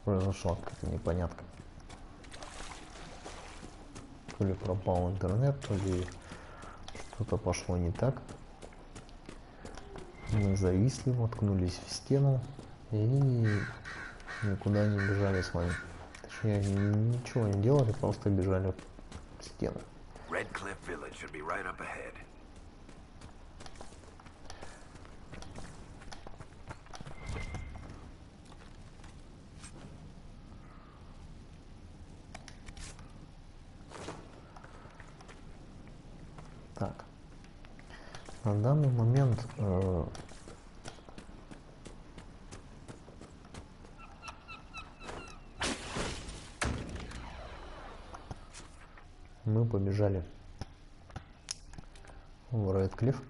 произошла какая-то непонятка. То ли пропал интернет, то ли что-то пошло не так. Мы зависли, воткнулись в стену и никуда не бежали с вами. Точнее, ничего не делали, просто бежали в стену. Так. На данный момент мы побежали в Редклифф.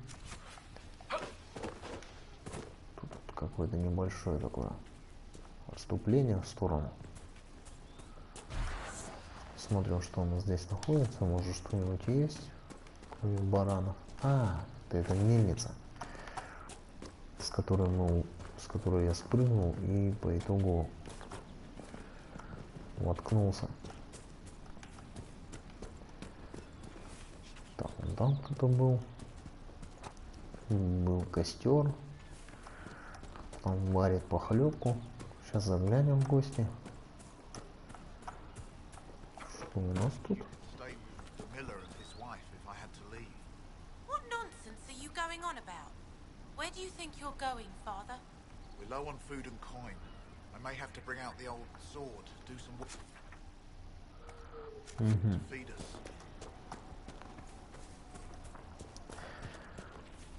Тут какое-то небольшое такое отступление в сторону. Смотрим, что у нас здесь находится. Может, что-нибудь есть, кроме баранов. А, это мельница, с которой я спрыгнул и по итогу воткнулся. Так, вон там кто-то был костер, там варит похлебку. Сейчас заглянем в гости. Что у нас тут? Where do you think you're going, Father? We're low on food and coin. I may have to bring out the old sword, do some work to feed us.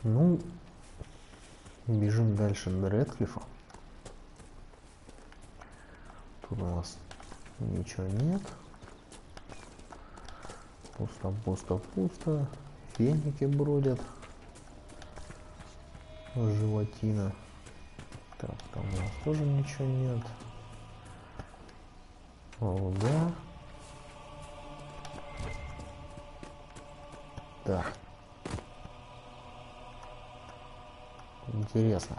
Ну, бежим дальше до Редклиффа. Тут у нас ничего нет. Пусто, пусто, пусто. Феники бродят. Животина. Так, там у нас тоже ничего нет. О, да. Так. Интересно.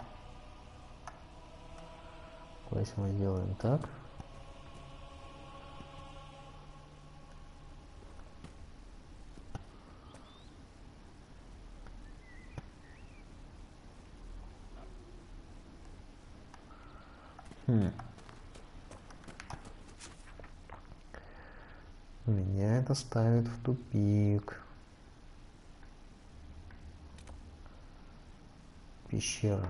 Если мы делаем так. Меня это ставит в тупик. Пещера.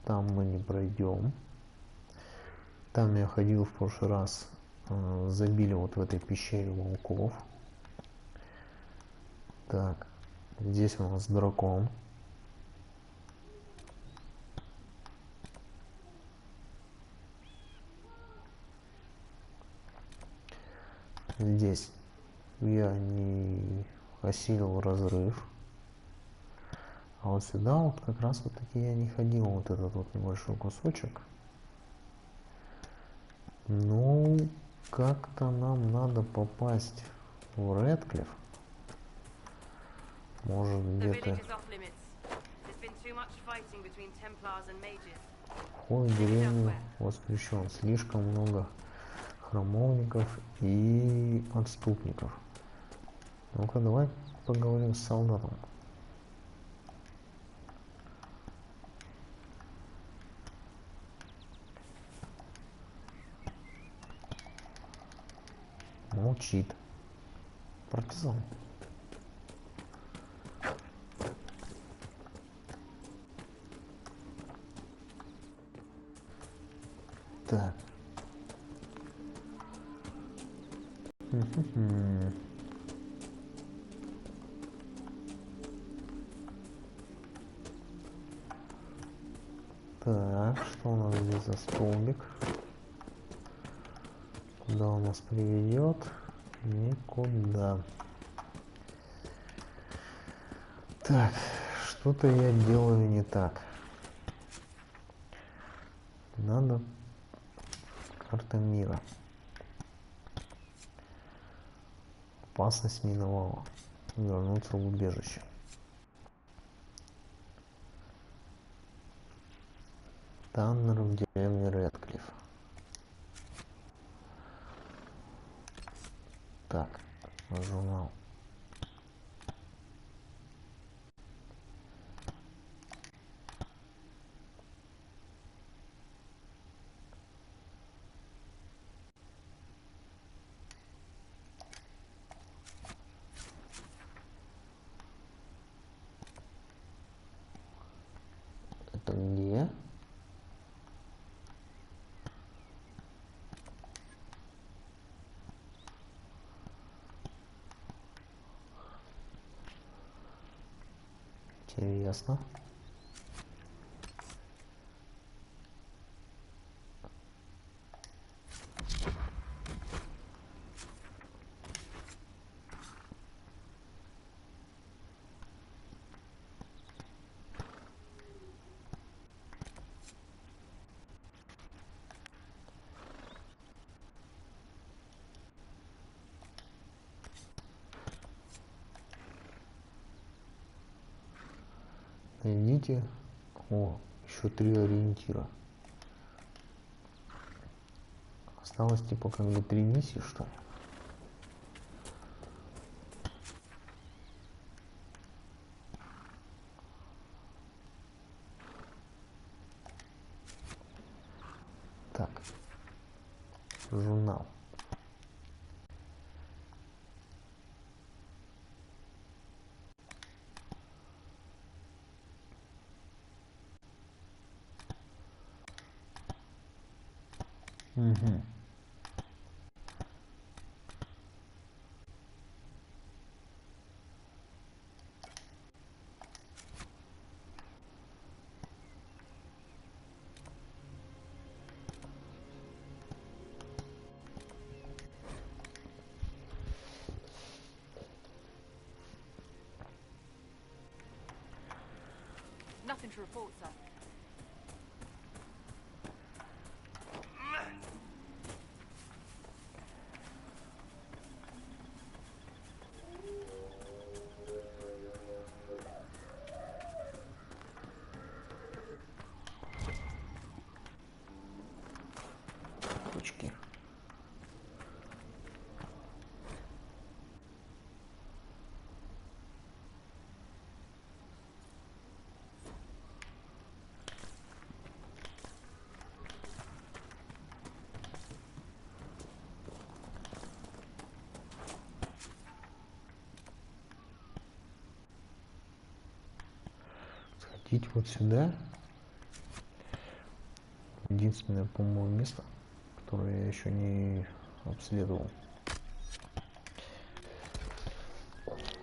Там мы не пройдем. Там я ходил в прошлый раз. Забили вот в этой пещере волков. Так. Здесь у нас дракон. Здесь я не осилил разрыв. А вот сюда вот как раз вот таки я не ходил, вот этот вот небольшой кусочек. Ну, как-то нам надо попасть в Редклифф. Может где-то... Вход в деревню воспрещен. Слишком много храмовников и отступников. Ну-ка, давай поговорим с солдатом. Молчит. Партизан. Так. Так, что у нас здесь за столбик? Куда он нас приведет? Никуда. Так, что-то я делаю не так. Надо карта мира. Опасность миновала. Вернуться в убежище. Таннер в деревне Редклифф. Интересно. Найдите. О, еще 3 ориентира. Осталось типа как бы 3 миссии, что ли? Так. Журнал. Угу. Nothing to report, sir. Точки. Сходить вот сюда. Единственное, по-моему, место, которое я еще не обследовал.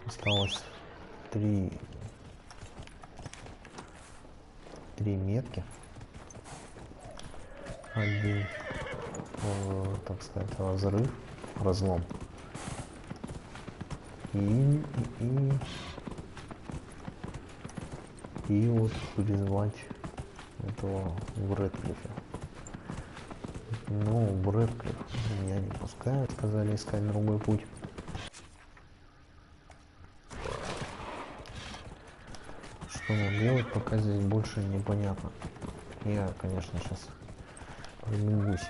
Осталось 3 метки. Один, так сказать, разлом. И вот призвать этого в Редклифе. Но в Редклиф меня не пускают, сказали искать другой путь. Что нам делать, пока здесь больше непонятно. Я, конечно, сейчас пробегусь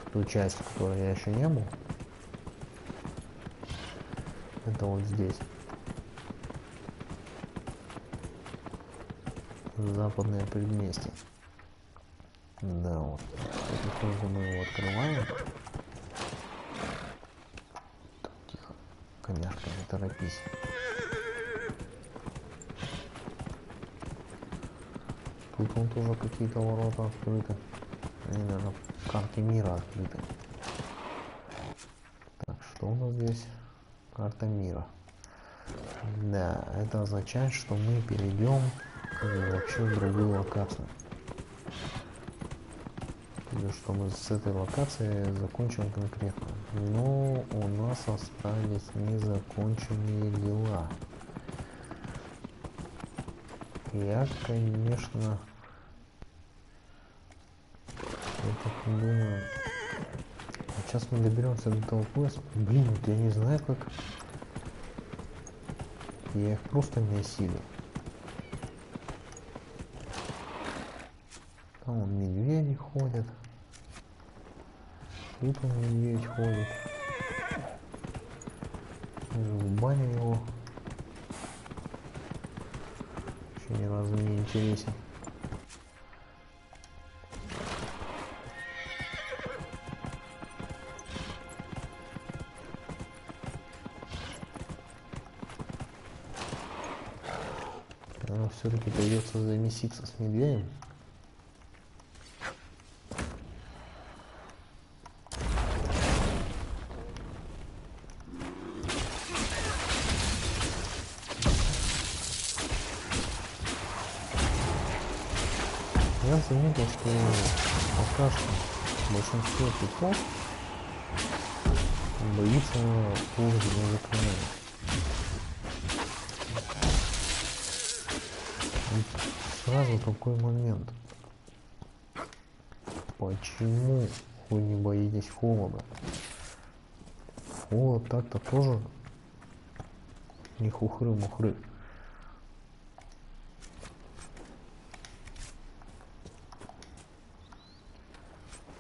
в ту часть, в которой я еще не был. Это вот здесь. Западное предместье. Да, вот. Потихоньку мы его открываем. Так, тихо. Коняшка, не торопись. Тут вон тоже какие-то ворота открыты. Они, наверное, в карте мира открыты. Так, что у нас здесь? Карта мира. Да, это означает, что мы перейдем вообще в другую локацию. Или что мы с этой локацией закончим конкретно. Но у нас остались незаконченные дела. Я, конечно, думаю, сейчас мы доберемся до того квеста. Блин, вот я не знаю, как я их просто не осилю. Там вон медведи ходят. Тут он медведь ходит. В бане его еще ни разу не интересен. Но все-таки придется замеситься с медведем. я заметил, что пока что большинство типов боится полностью заклинания. Сразу такой момент. Почему вы не боитесь холода? Холод так-то тоже не хухры-мухры.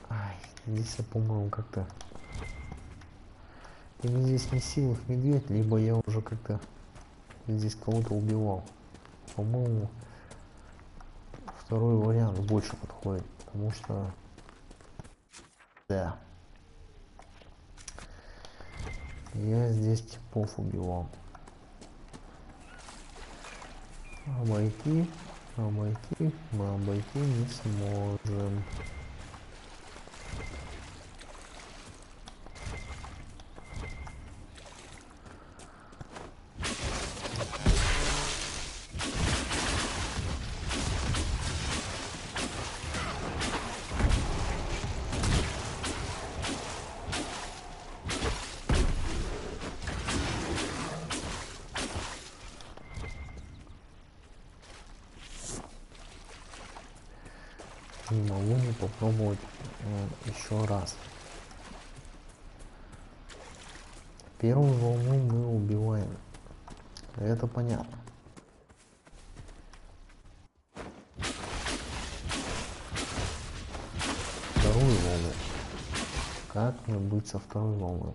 Ай, здесь я, по-моему, как-то... Или здесь не силах медведь, либо я уже как-то здесь кого-то убивал. По-моему, второй вариант больше подходит, потому что... Да. Я здесь типов убивал. Обойти мы обойти не сможем. Не могу не попробовать еще раз. Первую волну мы убиваем. Это понятно. Вторую волну. Как мне быть со второй волной?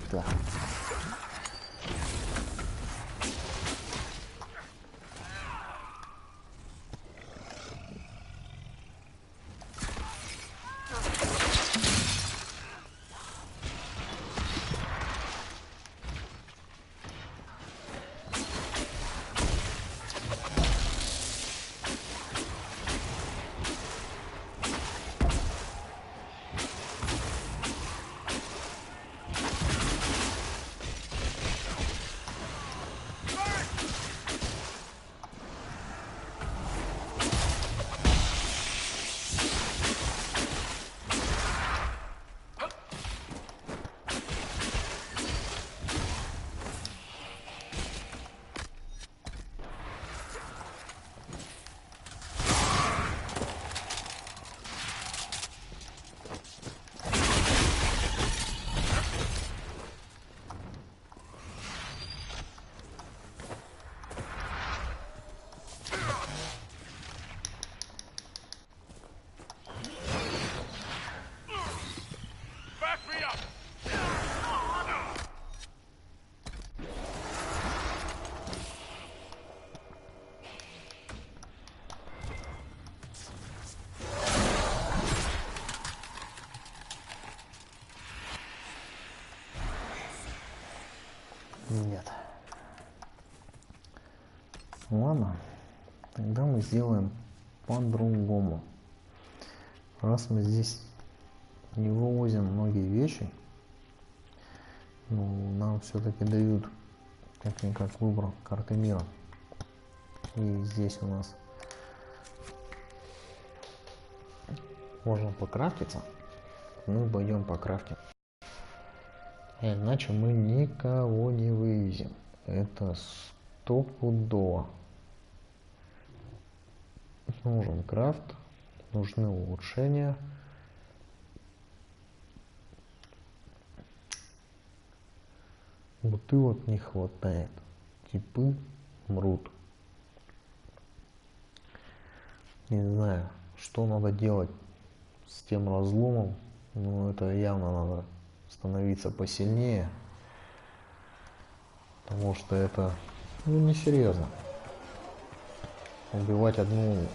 Да. Нет. Ладно, тогда мы сделаем по-другому. Раз мы здесь не вывозим многие вещи, ну, нам все-таки дают как-никак выбор карты мира. И здесь у нас можно покрафтиться. Мы пойдем покрафтим. Иначе мы никого не вывезем. Это стопудово. Нужен крафт, нужны улучшения. Бутылок не хватает. Типы мрут. Не знаю, что надо делать с тем разломом. Но это явно надо становиться посильнее. Потому что это несерьезно. Убивать одну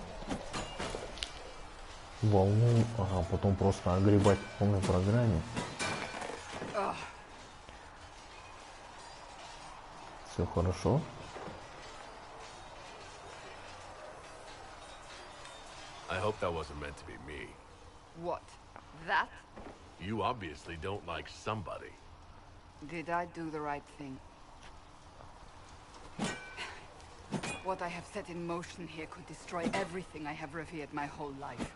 волну, а потом просто огребать в полной программе. Все хорошо. I hope that wasn't meant to be me. What? That? You obviously don't like somebody. Did I do the right thing? What I have set in motion here could destroy everything I have revered my whole life.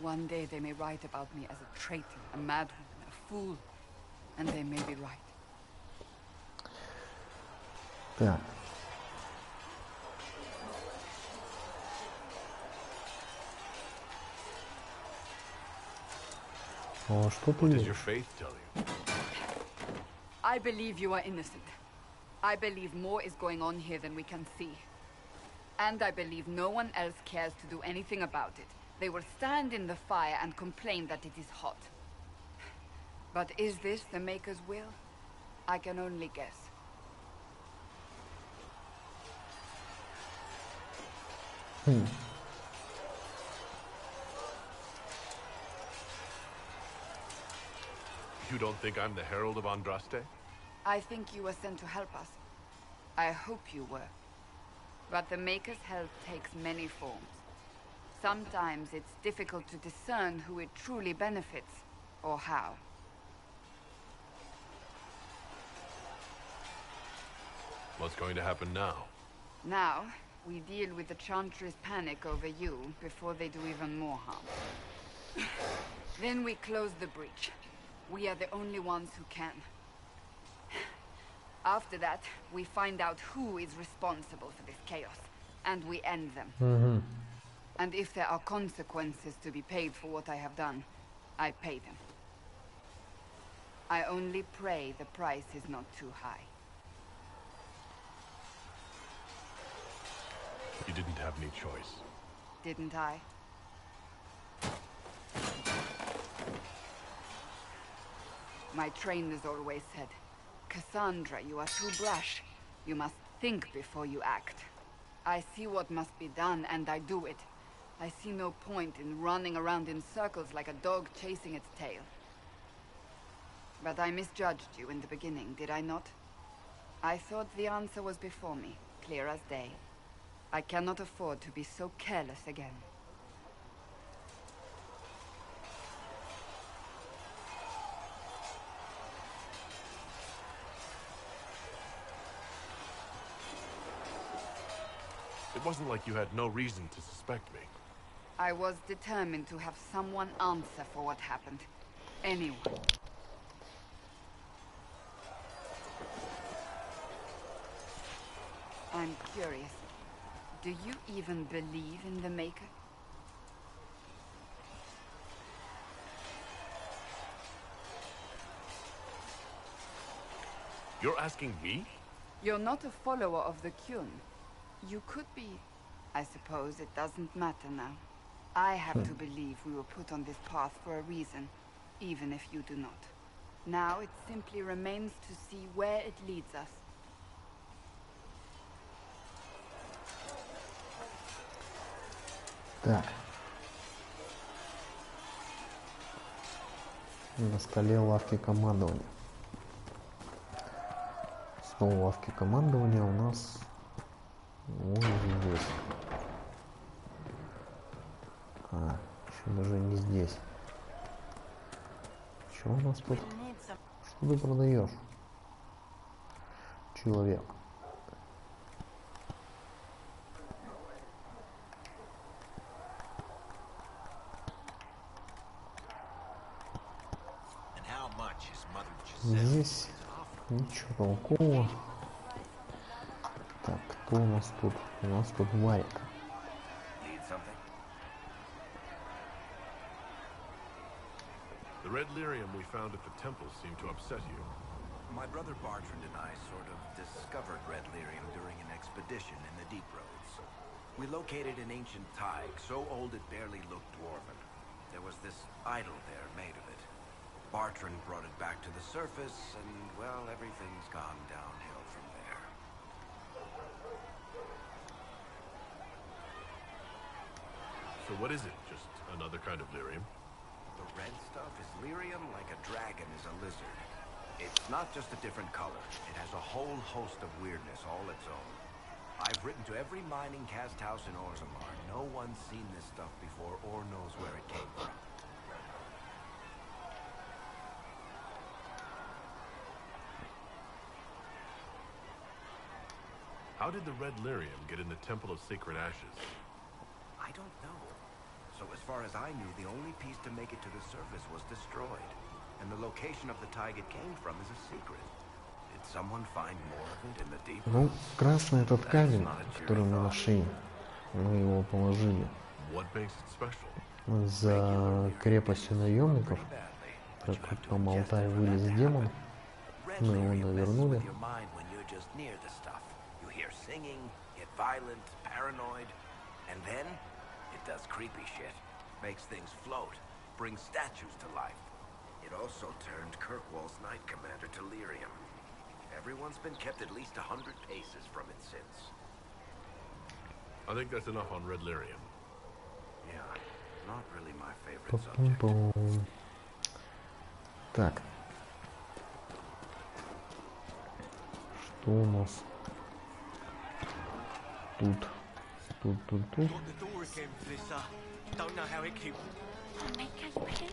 One day they may write about me as a traitor, a madwoman, a fool, and they may be right. Так. А что ты What does видишь? your faith tell you? I believe you are innocent. I believe more is going on here than we can see. And I believe no one else cares to do anything about it. They will stand in the fire and complain that it is hot. But is this the Maker's will? I can only guess. You don't think I'm the Herald of Andraste? I think you were sent to help us. I hope you were. But the Maker's help takes many forms. Sometimes it's difficult to discern who it truly benefits, or how. What's going to happen now? Now, we deal with the Chantry's panic over you before they do even more harm. Then we close the breach. We are the only ones who can. After that, we find out who is responsible for this chaos, and we end them. And if there are consequences to be paid for what I have done, I pay them. I only pray the price is not too high. You didn't have any choice. Didn't I? My trainers always said, Cassandra, you are too brash. You must think before you act. I see what must be done, and I do it. I see no point in running around in circles like a dog chasing its tail. But I misjudged you in the beginning, did I not? I thought the answer was before me, clear as day. I cannot afford to be so careless again. It wasn't like you had no reason to suspect me. I was determined to have someone answer for what happened. Anyone. I'm curious. Do you even believe in the Maker? You're asking me? You're not a follower of the Kyun. You could be. I suppose it doesn't matter now. I have to believe we were put on this path for a reason, even if you do not. Now it simply remains to see where it leads us. Так. На столе лавки командования. Стол лавки командования у нас вот здесь. Еще даже не здесь. Что у нас тут? Что ты продаешь? Человек. Здесь ничего толкового. Так, кто у нас тут? У нас тут Варик. The red lyrium we found at the temple seemed to upset you. My brother Bartrand and I sort of discovered red lyrium during an expedition in the deep roads. We located an ancient tide, so old it barely looked dwarven. There was this idol there made of it. Bartrand brought it back to the surface, and, well, everything's gone downhill from there. So what is it? Just another kind of lyrium? The red stuff is lyrium like a dragon is a lizard. It's not just a different color. It has a whole host of weirdness all its own. I've written to every mining cast house in Orzammar. No one's seen this stuff before or knows where it came from. How did the red lyrium get in the Temple of Sacred Ashes? I don't know. So as far as I knew, the only piece to make it to the surface was destroyed. And the location of the tide it came from is a secret. Did someone find more of it in the deep? Ну, красный этот камень, который мы нашли, мы его положили What makes it special? за крепостью наемников. Как потом алтарь вылез демон, мы его навернули. Singing, get violent, paranoid, and then it does creepy shit. Makes things float, brings statues to life. It also turned Kirkwall's Knight Commander to lyrium. Everyone's been kept at least 100 paces from it since. I think that's enough on red lyrium. Yeah, not really my favorite subject. Пум-пум. Так. Что у нас? Тут. The door again, Flissa. Don't know how it keeps. Oh, Maker, you came.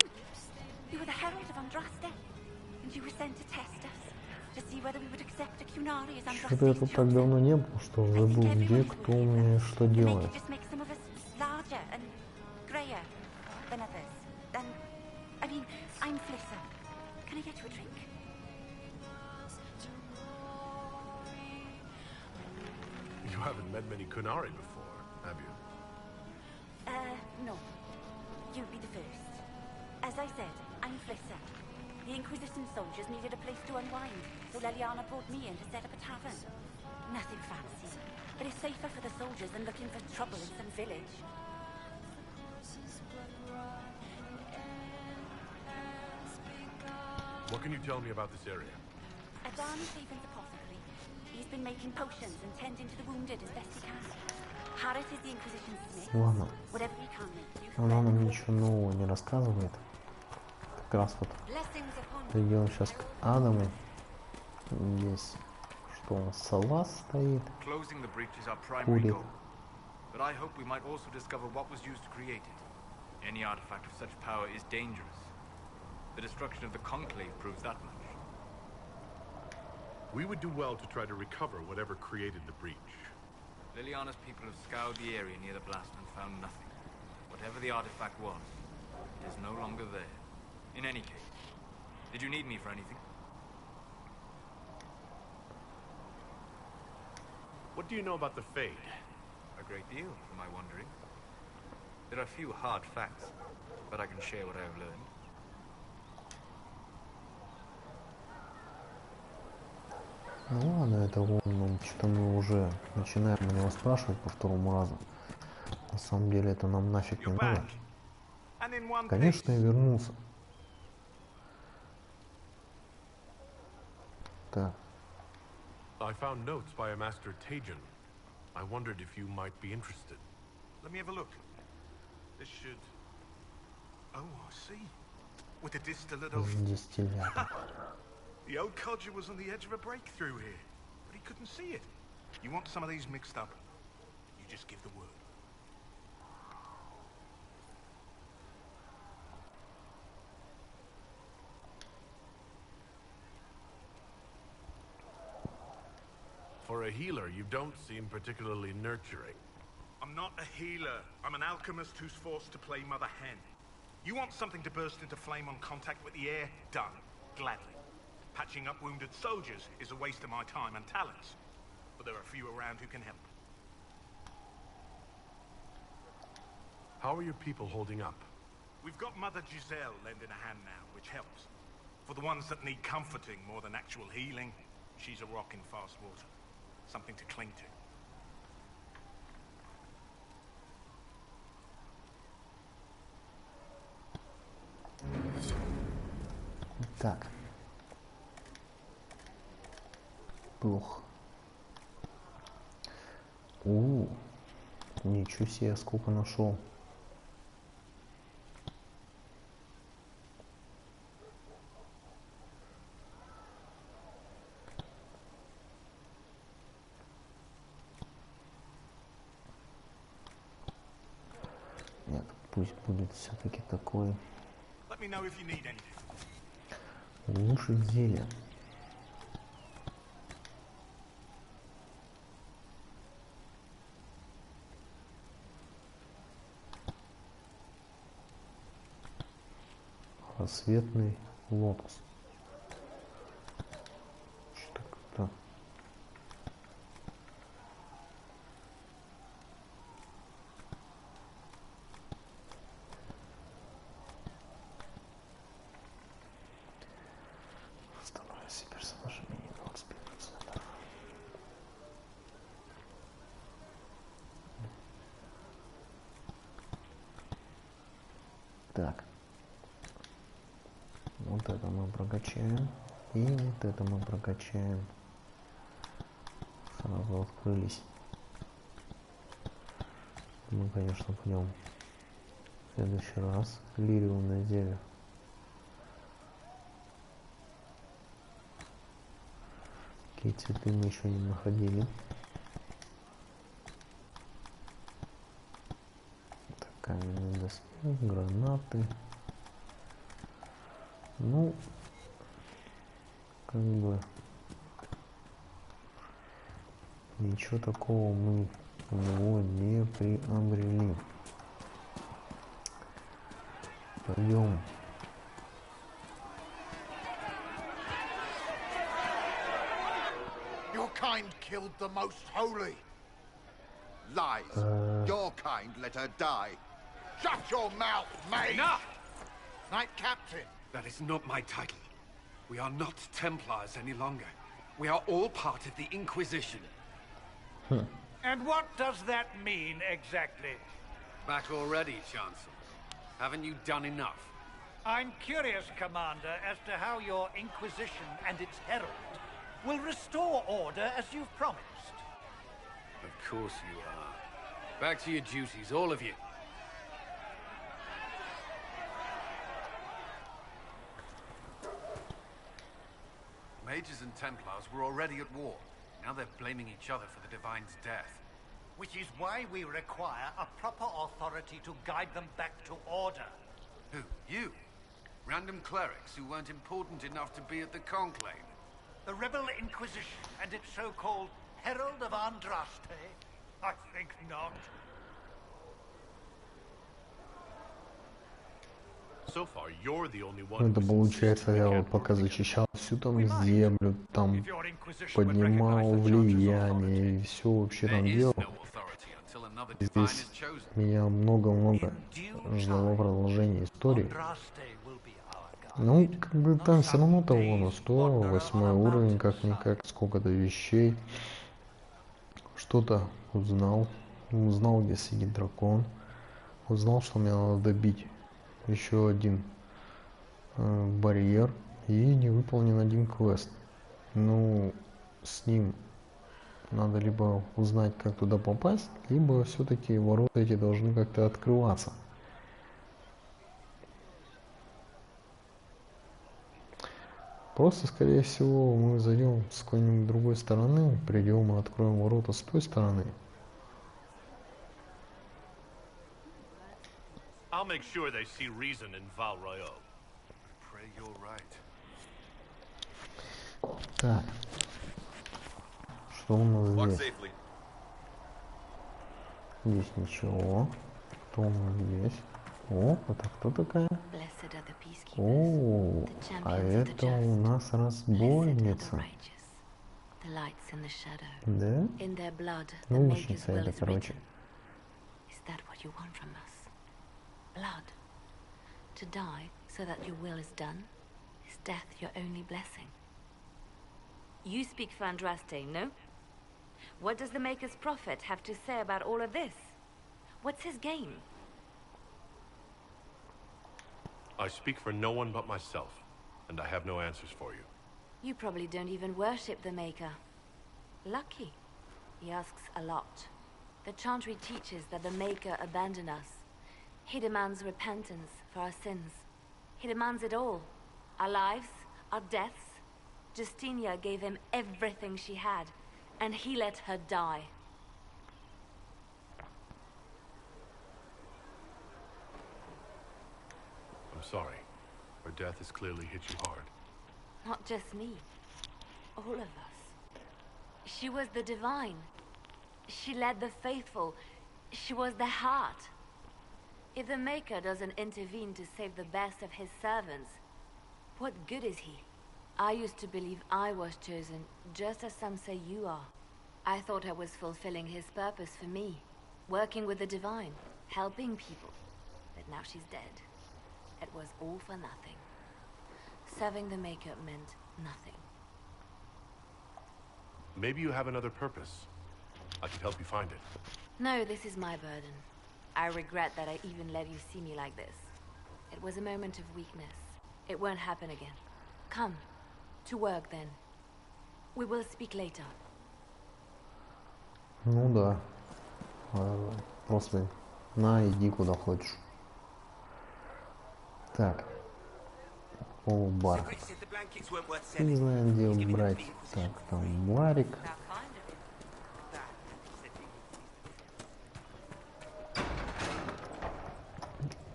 You were the herald of Andraste, and you were sent to test us, to see whether we would accept a Cunari as Что-то я тут так давно не был, что забыл, где кто мне что делает. Just make some of us larger and grayer than others. Then, I mean, I'm Flissa. Can I get you a drink? You haven't met many Kunari before, have you? No. You'll be the first. As I said, I'm Flissa. The Inquisition soldiers needed a place to unwind, so Leliana brought me in to set up a tavern. Nothing fancy, but it's safer for the soldiers than looking for trouble in some village. What can you tell me about this area? Adani Stevens' apothecary. He's been making potions and tending to the wounded as best he can. Harris is the Inquisition smith. Ладно. Whatever he can make use Она нам ничего нового не рассказывает. Как раз вот придем сейчас к Адаму. Здесь что у нас? Салаз стоит. Closing the breach is our primary Курит. goal. But I hope we might also discover what was used to create it. Any artifact of such power is dangerous. The destruction of the Conclave proves that much. We would do well to try to recover whatever created the breach. Liliana's people have scoured the area near the blast and found nothing. Whatever the artifact was, it is no longer there. In any case, did you need me for anything? What do you know about the Fade? A great deal, for my wondering. There are few hard facts, but I can share what I have learned. Ну ладно, это вон, ну, что-то мы уже начинаем у него спрашивать по второму разу. На самом деле это нам нафиг не надо. Конечно, я вернулся. Так. I found notes by a master Tajan. I wondered if you might be interested. Let me have a look. This should... Oh, I see. With a distillate of... Дистиллятор. The old codger was on the edge of a breakthrough here, but he couldn't see it. You want some of these mixed up? You just give the word. For a healer, you don't seem particularly nurturing. I'm not a healer. I'm an alchemist who's forced to play Mother Hen. You want something to burst into flame on contact with the air? Done. Gladly. Patching up wounded soldiers is a waste of my time and talents. But there are few around who can help. How are your people holding up? We've got Mother Giselle lending a hand now, which helps. For the ones that need comforting more than actual healing, she's a rock in fast water. Something to cling to. Так. Плохо. Ничего себе, сколько нашел. Нет, пусть будет все-таки такой. Лучше зелья. Рассветный лотос. Что это? Становится персонажем менее 25%. Так. Вот это мы прокачаем. И вот это мы прокачаем. Сразу открылись. Мы, конечно, пойдем в следующий раз. Лириумное зелье. Какие цветы мы еще не находили. Так, каменные доспехи, гранаты. Ну, как бы ничего такого мы у него не приобрели. Пойдем. Your kind killed the most holy. Lies. Your kind let her die. Shut your mouth, mate! Enough! Knight Captain. That is not my title. We are not Templars any longer. We are all part of the Inquisition. And what does that mean exactly? Back already, Chancellor. Haven't you done enough? I'm curious, Commander, as to how your Inquisition and its herald will restore order as you've promised. Of course you are. Back to your duties, all of you. Mages and Templars were already at war. Now they're blaming each other for the Divine's death. Which is why we require a proper authority to guide them back to order. Who? You? Random clerics who weren't important enough to be at the Conclave? The Rebel Inquisition and its so-called Herald of Andraste? I think not. Это получается, я вот пока зачищал всю там землю, там поднимал влияние и все вообще там делал. Здесь меня много-много ждало продолжения истории. Ну, как бы там все равно того на 108 уровень, как-никак, сколько-то вещей. Что-то узнал, где сидит дракон, узнал, что мне надо добить еще один барьер и не выполнен один квест. Ну, с ним надо либо узнать, как туда попасть, либо все-таки ворота эти должны как-то открываться. Просто, скорее всего, мы зайдем с какой-нибудь другой стороны, придем и откроем ворота с той стороны. I'll make sure they see reason in Val Royal. Pray you're right. Так. Что у нас здесь? Здесь ничего. Что у нас здесь? О, это кто такая? О, а это у нас разбойница. Да? Научница это, короче. To die so that your will is done, is death your only blessing? You speak for Andraste, no? What does the Maker's prophet have to say about all of this? What's his game? I speak for no one but myself, and I have no answers for you. You probably don't even worship the Maker. Lucky. He asks a lot. The Chantry teaches that the Maker abandoned us. He demands repentance for our sins. He demands it all. Our lives, our deaths. Justinia gave him everything she had, and he let her die. I'm sorry. Her death has clearly hit you hard. Not just me. All of us. She was the divine. She led the faithful. She was the heart. If the Maker doesn't intervene to save the best of his servants, what good is he? I used to believe I was chosen, just as some say you are. I thought I was fulfilling his purpose for me, working with the divine, helping people. But now she's dead. It was all for nothing. Serving the Maker meant nothing. Maybe you have another purpose. I can help you find it. No, this is my burden. I regret that I even let you see me like this. It was a moment of weakness. It won't happen again. Come. To work then. We will speak later. Ну да. Просто на, иди куда хочешь. Так. О, бар. Не знаю, где брать. Так, там барик.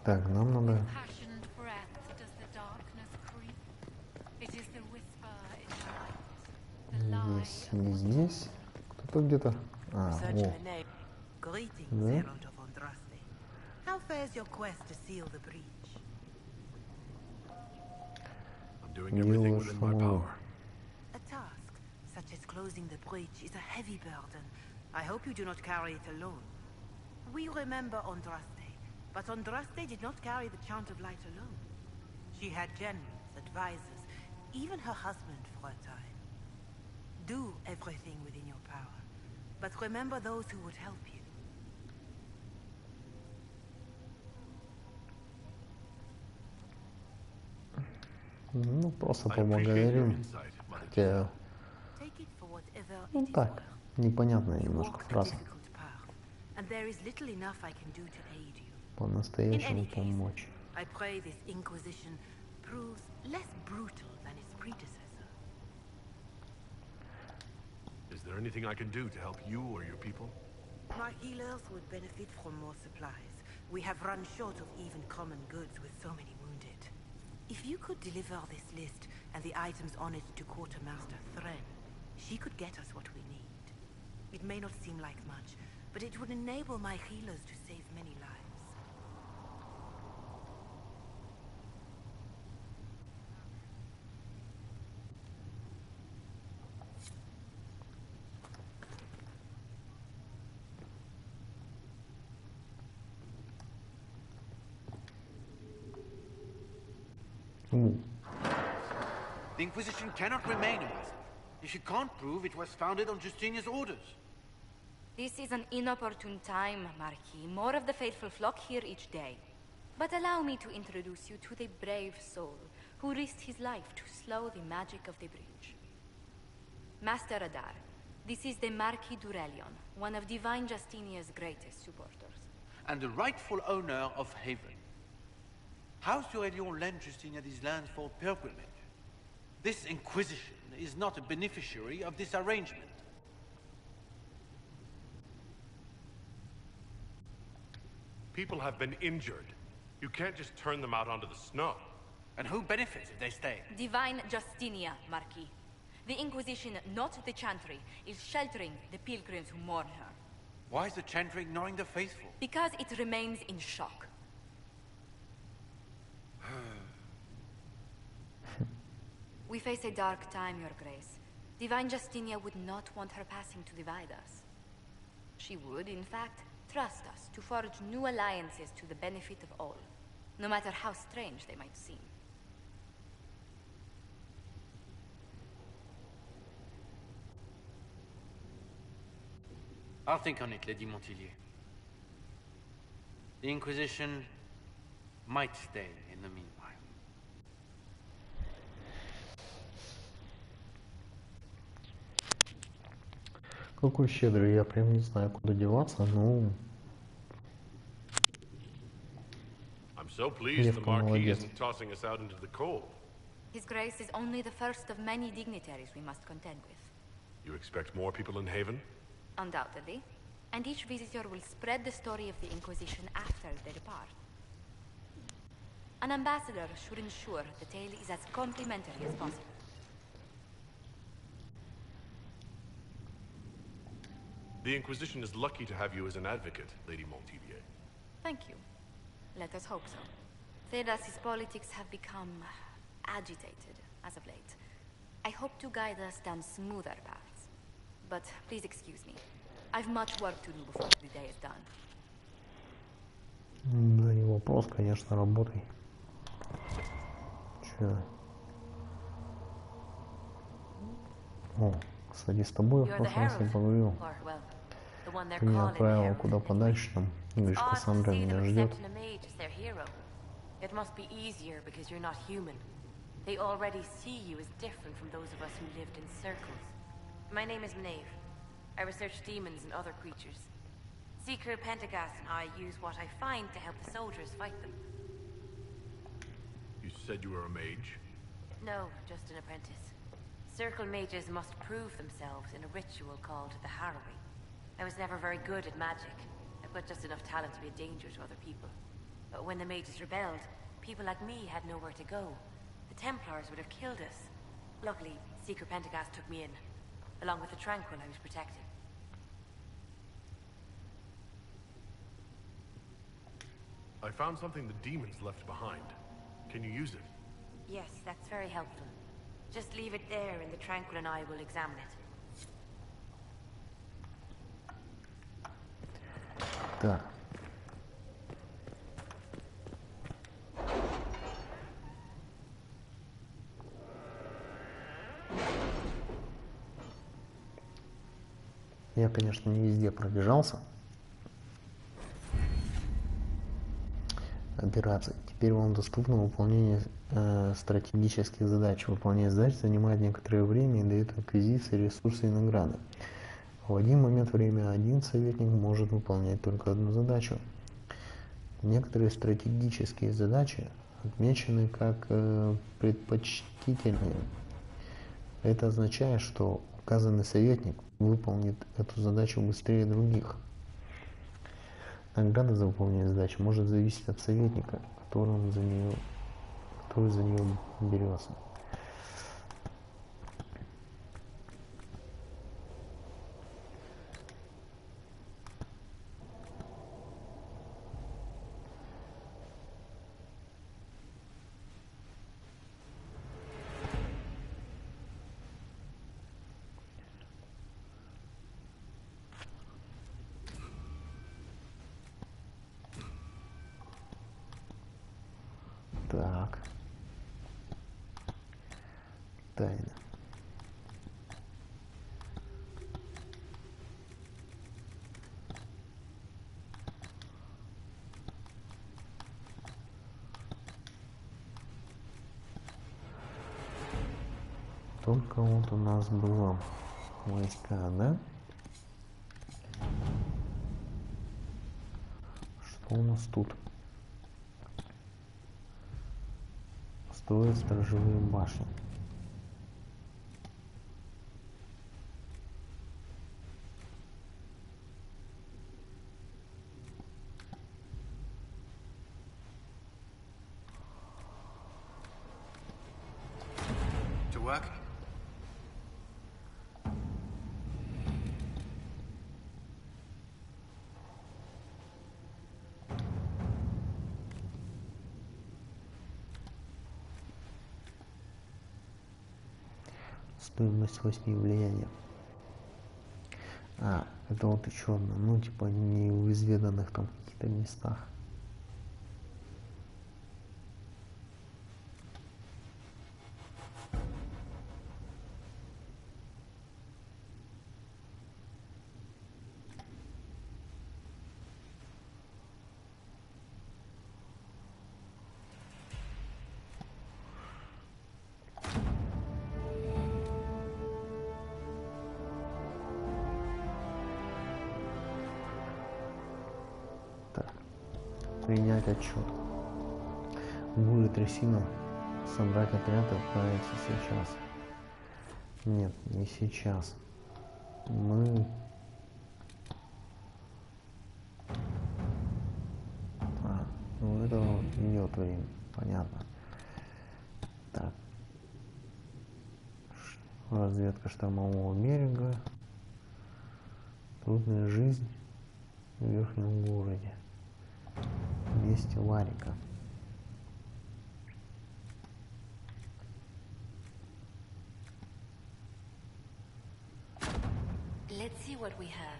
Так, нам надо... Здесь, не здесь. Кто-то где-то... А, о. Да? Делаю, что могу. A task, such as closing the breach, is a heavy burden. I hope you do not carry it alone. We remember Andraste, but Andraste did not carry the Chant of Light alone. She had generals, advisors, even her husband for a time. Do everything within your power, but remember those who would help you. Ну, просто поблагодарим. Хотя... Ну так, непонятная немножко фраза. По-настоящему помочь. I pray this Inquisition proves less brutal than its predecessor. Is there anything I can do to help you or your people? My healers would benefit from more supplies. We have run short of even common goods with so many wounded. If you could deliver this list and the items on it to Quartermaster Thren, she could get us what we need. It may not seem like much, but it would enable my healers to save many lives. The Inquisition cannot remain impassive if you can't prove it was founded on Justinia's orders. This is an inopportune time, Marquis. More of the faithful flock here each day. But allow me to introduce you to the brave soul who risked his life to slow the magic of the breach. Master Adar, this is the Marquis d'Aurelion, one of Divine Justinia's greatest supporters. And the rightful owner of Haven. House d'Aurelion lent Justinia these lands for pilgrimage. This Inquisition is not a beneficiary of this arrangement. People have been injured. You can't just turn them out onto the snow. And who benefits if they stay? Divine Justinia, Marquis. The Inquisition, not the Chantry, is sheltering the pilgrims who mourn her. Why is the Chantry ignoring the faithful? Because it remains in shock. We face a dark time, Your Grace. Divine Justinia would not want her passing to divide us. She would, in fact, trust us to forge new alliances to the benefit of all, no matter how strange they might seem. I'll think on it, Lady Montillier. The Inquisition might stay in the meanwhile. Какой щедрый, я прям не знаю, куда деваться, но... I'm so pleased the Marquis isn't tossing us out into the cold. His Grace is only the first of many dignitaries we must contend with. You expect more people in Haven? Undoubtedly. And each visitor will spread the story of the Inquisition after they depart. An ambassador should ensure the tale is as complimentary as possible. The Inquisition is lucky to have you as an advocate, Lady Montillier. Thank you. Let us hope so. Thedas's politics have become agitated as of late. I hope to guide us down smoother paths. But please excuse me. I've much work to do before the day is done. Да не вопрос, конечно, работай. Че? О, кстати, с тобой я в прошлый раз не поговорил. Ты меня отправила куда подальше там. Говоришь, Кассандра меня ждет. It must be easier because you're not human. They already see you as different from those of us who lived in circles. My name is Maeve. I research demons and other creatures. Seeker Pentagast and I use what I find to help the soldiers fight them. You said you were a mage? No, just an apprentice. Circle mages must prove themselves in a ritual called the Harrowing. I was never very good at magic. I've got just enough talent to be a danger to other people. But when the mages rebelled, people like me had nowhere to go. The Templars would have killed us. Luckily, Seeker Pentagast took me in. Along with the Tranquil I was protecting. I found something the demons left behind. Can you use it? Yes, that's very helpful. Just leave it there and the Tranquil and I will examine it. Так. Я, конечно, не везде пробежался. Операции. Теперь вам доступно выполнение стратегических задач. Выполнение задач занимает некоторое время и дает инквизиции ресурсы и награды. В один момент времени один советник может выполнять только одну задачу. Некоторые стратегические задачи отмечены как предпочтительные. Это означает, что указанный советник выполнит эту задачу быстрее других. Награда за выполнение задачи может зависеть от советника, который за нее берется. Так. Тайна. Только вот у нас было войска, да? Что у нас тут? Строят сторожевые башни. To work? Стоимость 8 влияния. А, это вот еще одно, ну типа не в изведанных там каких-то местах. Принять отчет. Буря, трясина. Собрать отряд и отправиться сейчас. Нет, не сейчас. Мы... ну это идет время. Понятно. Так. Разведка штормового берега. Трудная жизнь в верхнем городе. Вести Ларика. Let's see what we have.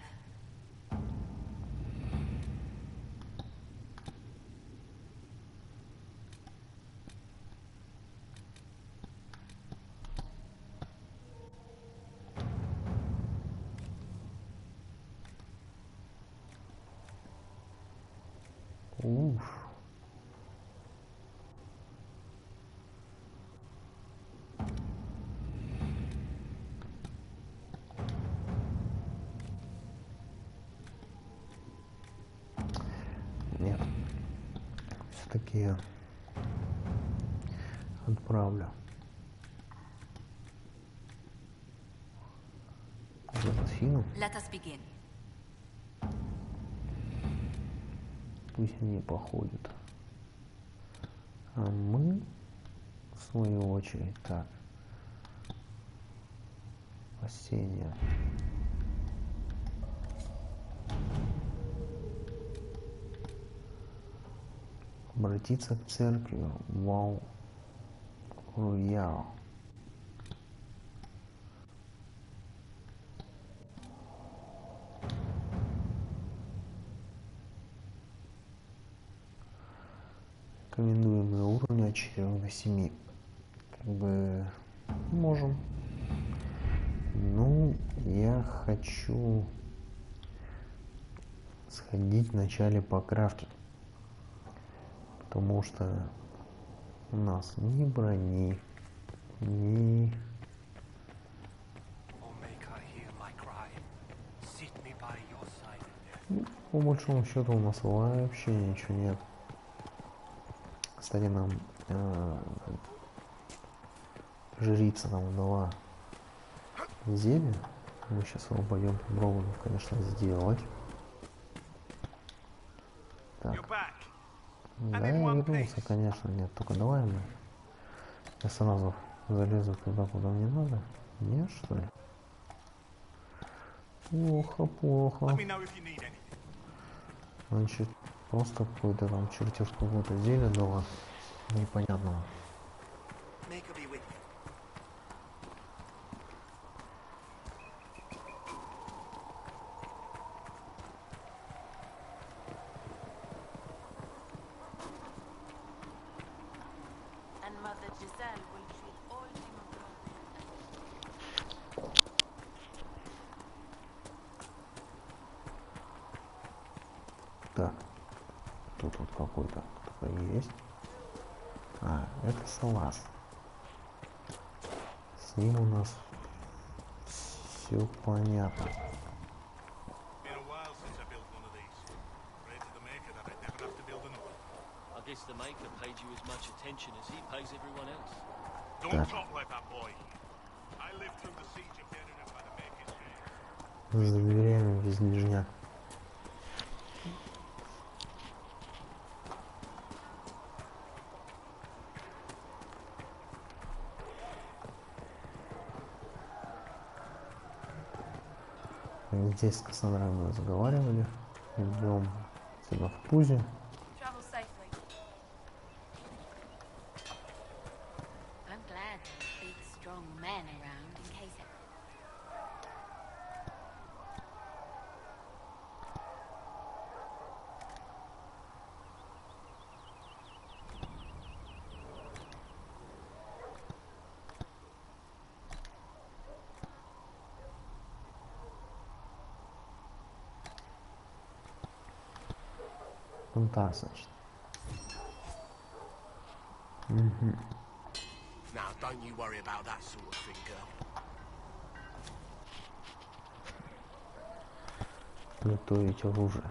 Уф. Нет. Все-таки я отправлю. Фину. Let us begin. Пусть они походят. А мы, в свою очередь, так. Спасение. Обратиться к церкви. Вау. Руял. Рекомендуемый уровень от 4 до 7. Как бы можем. Ну, я хочу сходить вначале по крафту. Потому что у нас ни брони, ни... Ну, по большому счету у нас вообще ничего нет. Кстати, нам жрица нам дала зелье. Мы сейчас его пойдем попробуем, конечно, сделать. Так. Да, я вернулся, конечно, нет. Только давай мы. Я сразу залезу туда, куда мне надо. Нет, что ли? Плохо, плохо. Значит, просто какой-то там чертеж какого-то зелья дала. Непонятного. Так, тут вот какой-то есть. А, это салаз. С ним у нас все понятно. За дверями безлежняк. Здесь с Кассандрой мы разговаривали. Идем сюда в пузе. Ну так, значит. Угу. Now, don't you worry about that sort of thing, girl. Готовить оружие.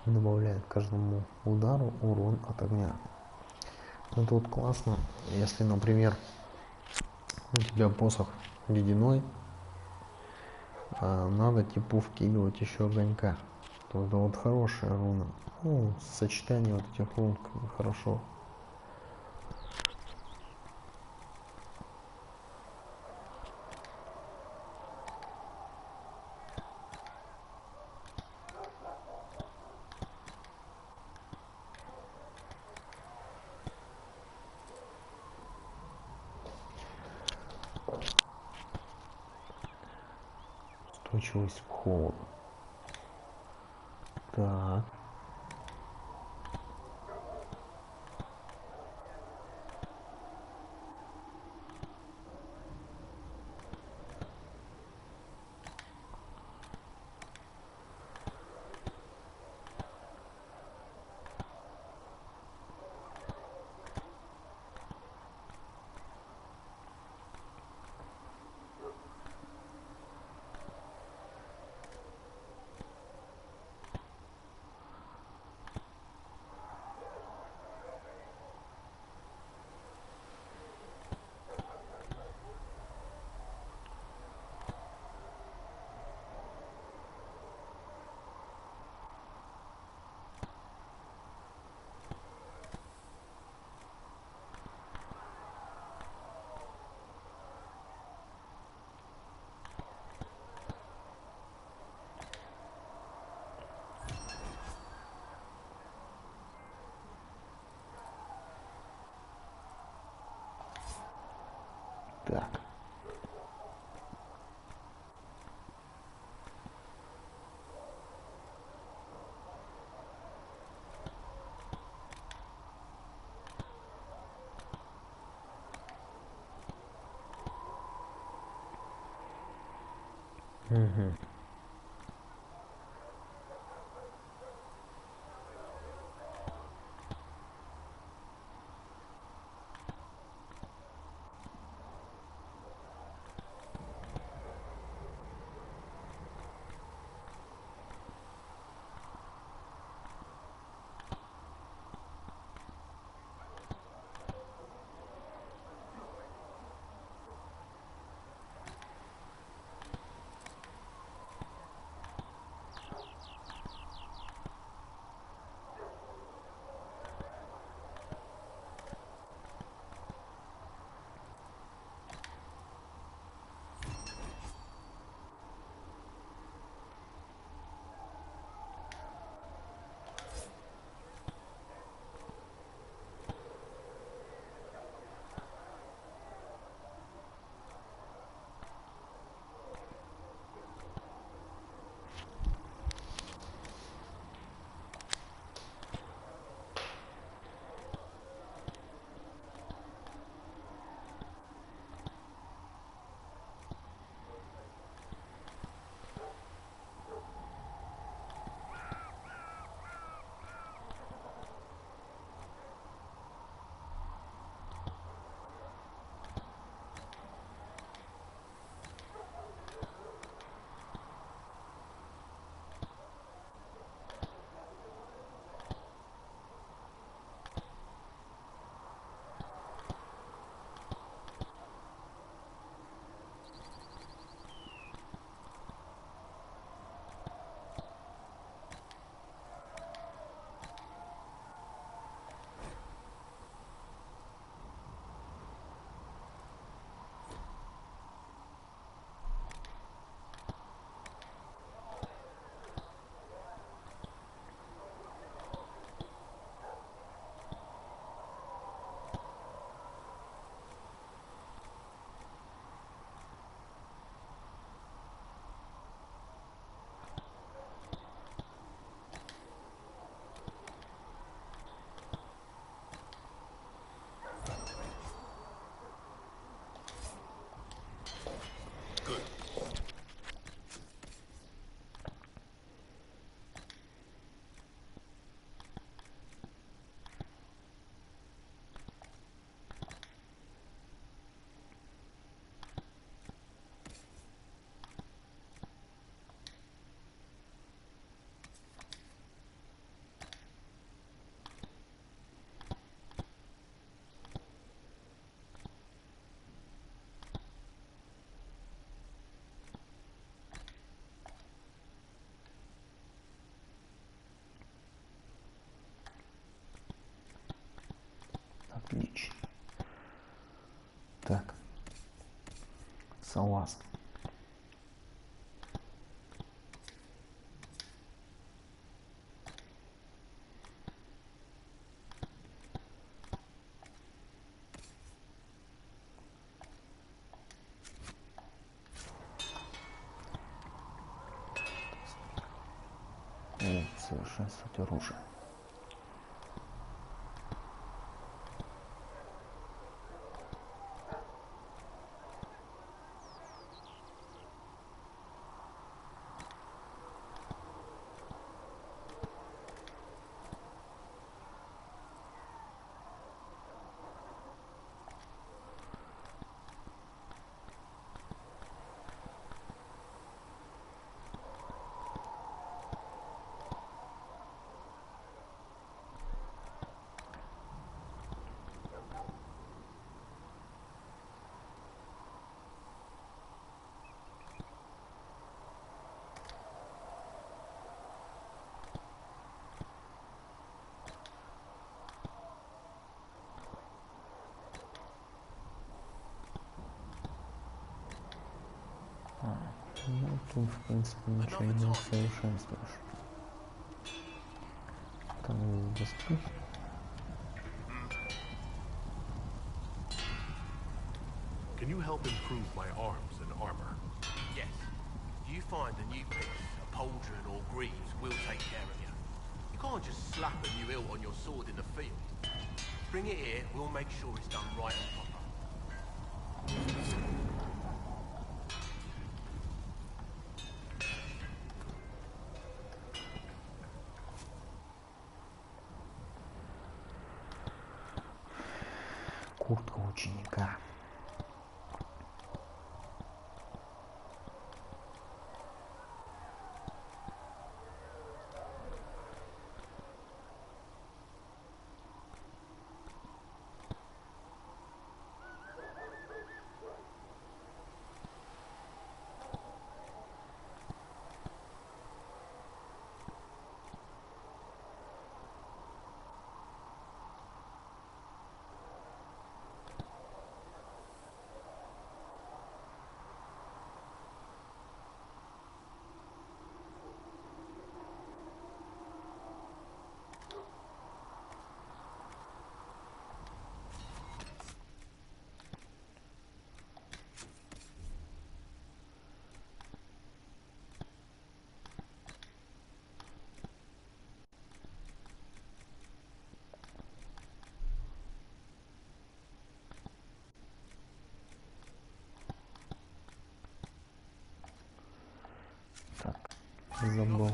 Добавляет каждому удару урон от огня. Это вот классно, если, например, у тебя посох ледяной, надо типу вкидывать еще огонька. То это вот хорошая руна. Ну, сочетание вот этих рун хорошо. Устойчивость к холоду. Так. Так. Угу. Отлично. Так. Согласен. И совершенствовать оружие. Ну, тут, в принципе, ничего не усовершенствуешь. Там есть доски. Can you help improve my arms and armor? Yes. If you find a new piece, a pauldron or greaves, we'll take care of you. You can't just slap a new hilt on your sword in the field. Bring it here, we'll make sure it's done right and proper. Куртка ученика. Забыл.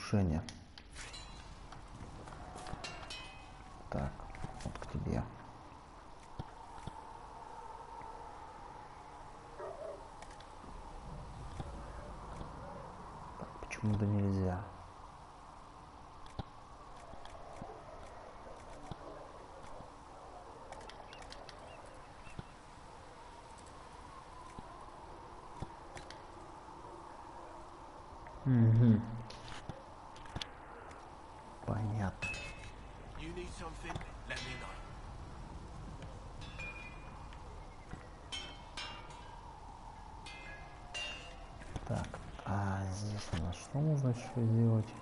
разрушения. Так, вот к тебе. Так, почему-то нельзя. Угу. Понятно. Так, а здесь у нас что нужно еще сделать?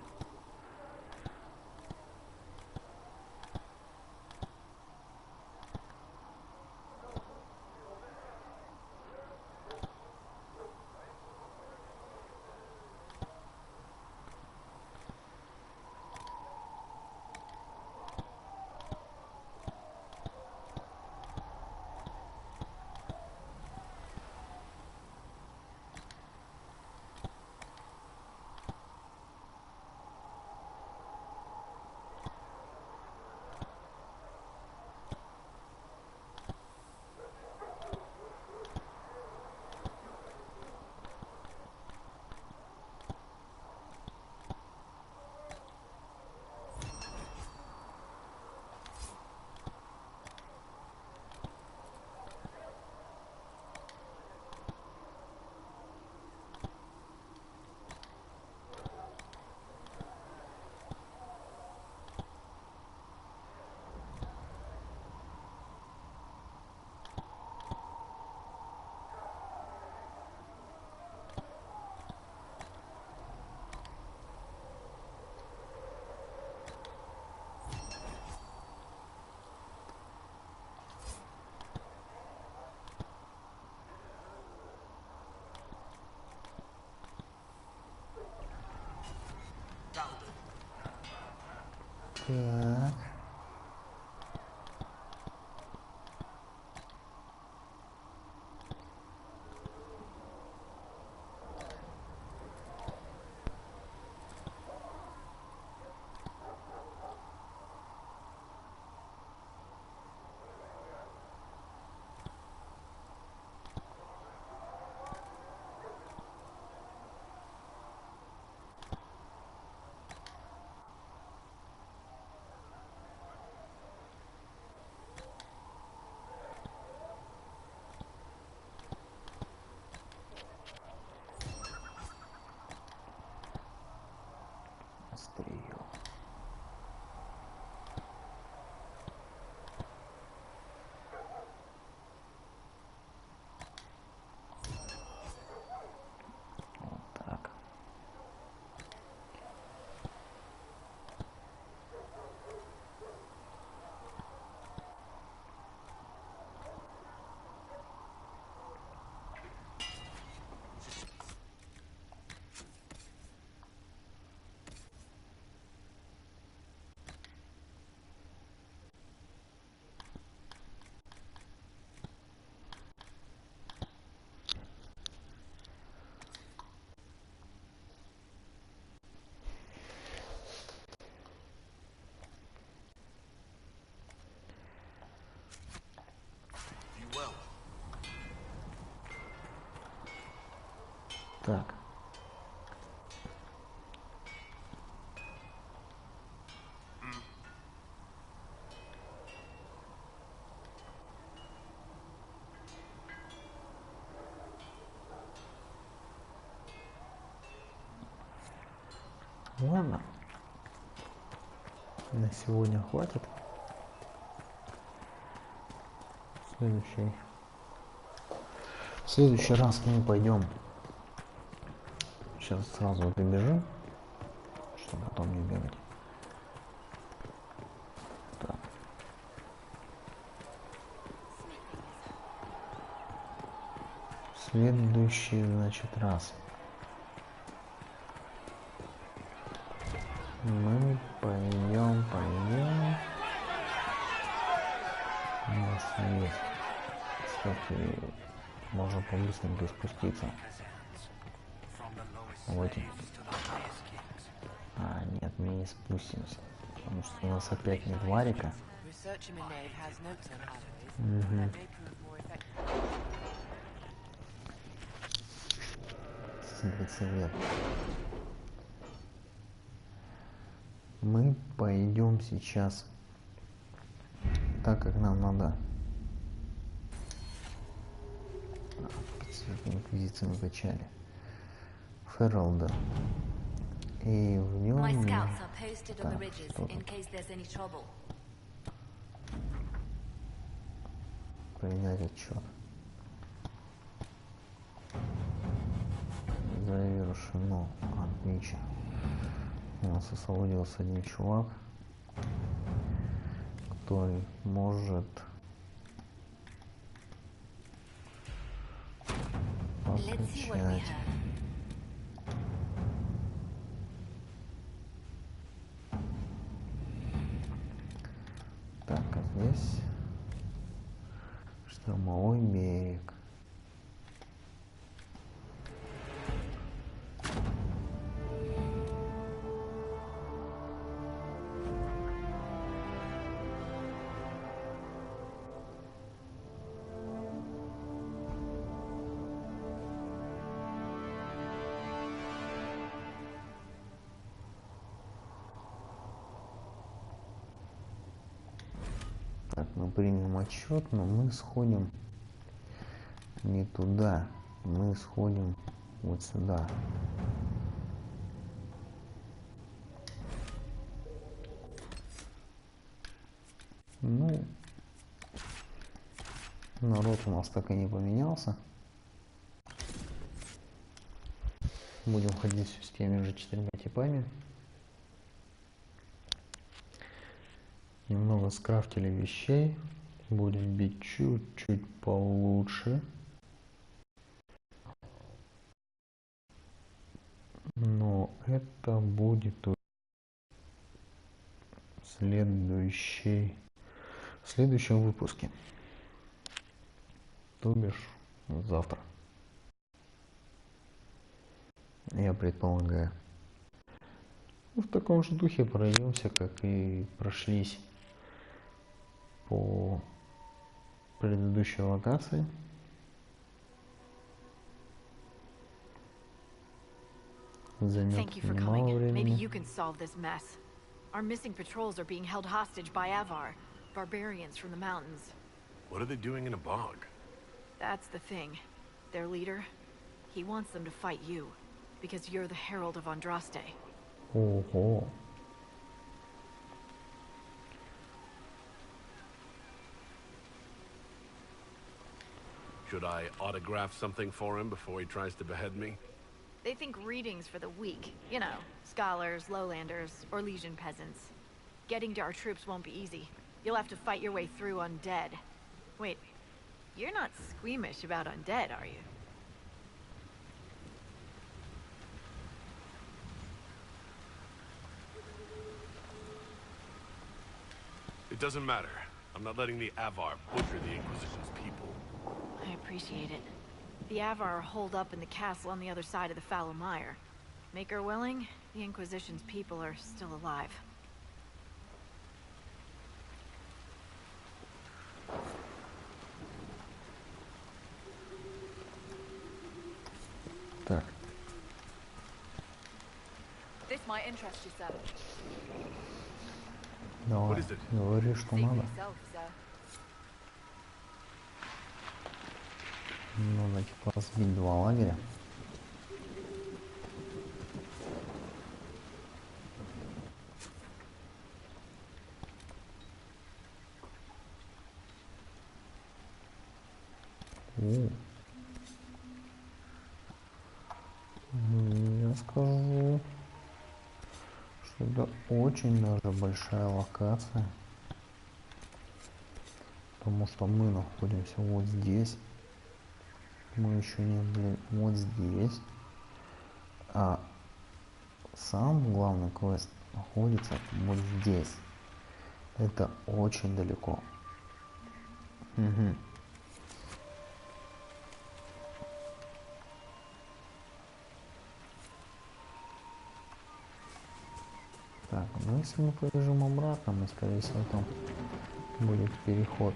Так. Острие. Вот так. Так. Ладно. На сегодня хватит. В следующий раз мы пойдем. Сейчас сразу добежим, чтобы потом не бегать. Так. Следующий, значит, раз. Мы пойдем. У нас есть. Кстати, можно по-быстренько спуститься. Вот. А, не спустимся. Потому что у нас опять нет варика. Угу. Цвет. Мы пойдем сейчас так, как нам надо. Инквизицию мы качали. Фералда. И в нем принять отчет. Завершено. Отлично. У нас освободился один чувак, который может покачать. Так, а здесь штурмовой берег. Так, мы примем отчет, но мы сходим не туда, мы сходим вот сюда. Ну, народ у нас так и не поменялся. Будем ходить с теми же 4 типами. Немного скрафтили вещей. Будем бить чуть-чуть получше. Но это будет в следующем выпуске. То бишь завтра. Я предполагаю. В таком же духе пройдемся, как и прошлись по предыдущей локации. Thank you for coming. Maybe you can solve this mess. Our missing patrols are being held hostage by Avar, barbarians from the mountains. What are they doing in a bog? That's the thing. Their leader, he wants them to fight you, because you're the Herald of Andraste. Oh. Should I autograph something for him before he tries to behead me? They think readings for the weak. You know, scholars, lowlanders, or Legion peasants. Getting to our troops won't be easy. You'll have to fight your way through undead. Wait, you're not squeamish about undead, are you? It doesn't matter. I'm not letting the Avar butcher the Inquisition's people. I appreciate it. The Avar are holed up in the castle on the other side of the Fallow Mire. Maker willing, the Inquisition's people are still alive. Так. This might interest you, sir. Давай, говори, что надо. Надо типа сбить 2 лагеря. Я скажу, что это очень даже большая локация, потому что мы находимся вот здесь, мы еще не были вот здесь, а сам главный квест находится вот здесь. Это очень далеко. Угу. Так. Но если мы побежим обратно, мы, скорее всего, там будет переход.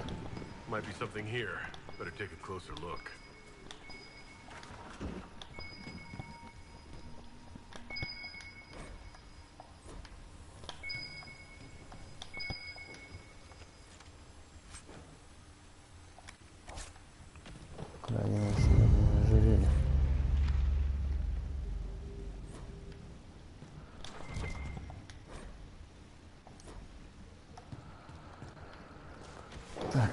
Might be something here. Better take a closer look. Краденое серебряное ожерелье. Так,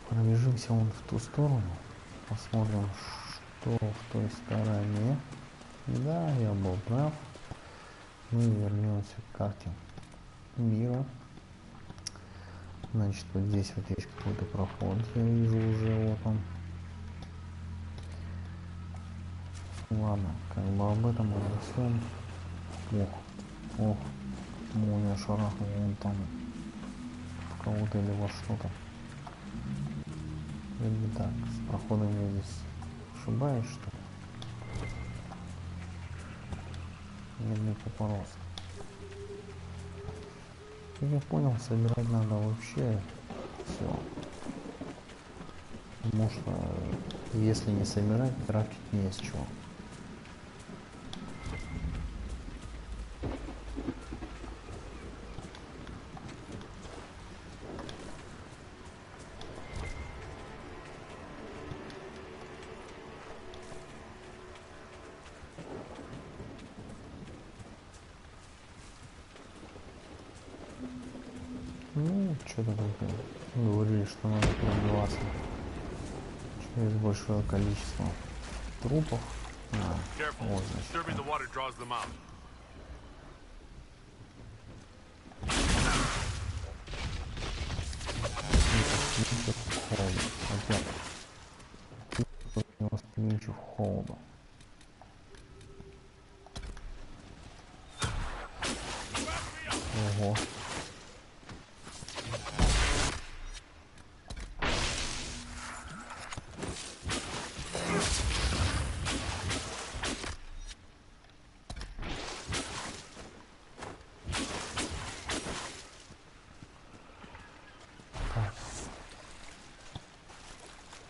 пробежимся вон в ту сторону, посмотрим, что в той стороне. Да, я был прав. Мы вернемся к карте мира. Значит, вот здесь вот есть какой-то проход, я вижу уже, вот он. Ладно, как бы об этом обо всем. Ох, молния шарахнула вон там в кого-то или во что-то. Или так, с проходом я здесь ошибаюсь, что ли? Медный купорос. Как я понял, собирать надо вообще все. Потому что если не собирать, крафтить не с чего. Ну, что-то такое. Говорили, что надо пробиваться через большое количество трупов. Вот, значит, опять. Восприимчив к холоду. Ого.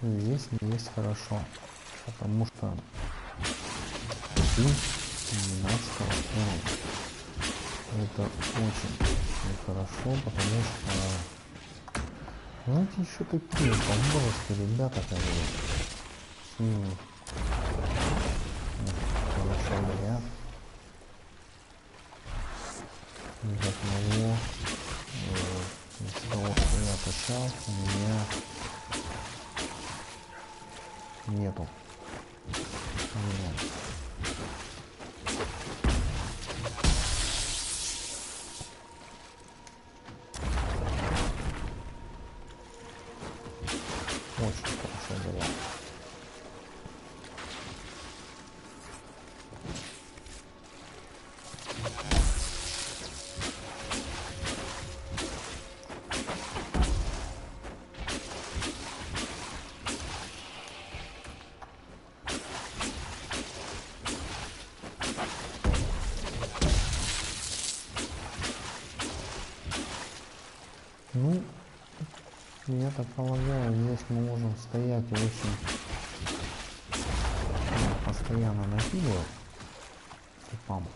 Здесь есть хорошо, потому что 12 уровня. Это очень хорошо, потому что, знаете, еще такие поморозки ребята, которые с ними хорошо горят. Как могло, из того, что я качал, у меня нету. Очень хорошо было. Ну, я так полагаю, здесь мы можем стоять и очень постоянно накидывать типам,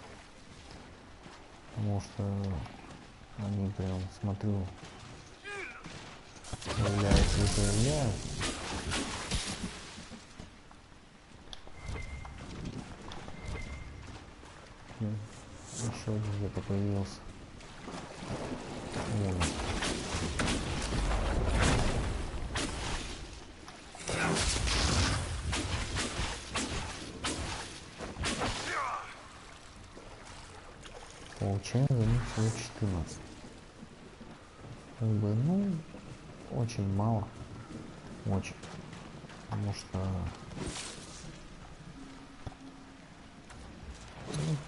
потому что они прям, смотрю, появляются и появляются. Еще один где-то появился. Получаем за них всего 14. Как бы, ну, очень мало. Очень.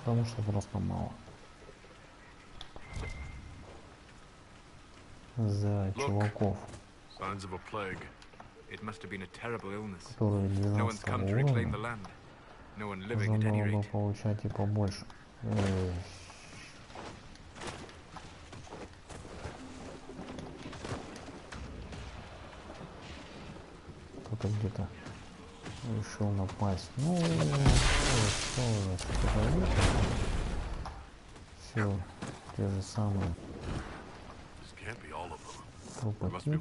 Потому что просто мало. За чуваков, которые 12 уровня, нужно было бы получать и побольше. кто-то где-то решил напасть. Ну, все, те же самые трупаки.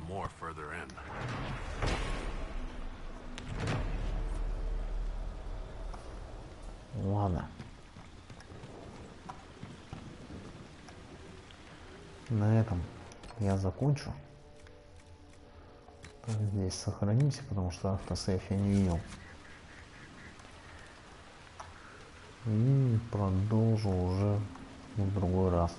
Ладно. На этом я закончу. Здесь сохранимся, потому что автосейф я не видел. И продолжу уже в другой раз.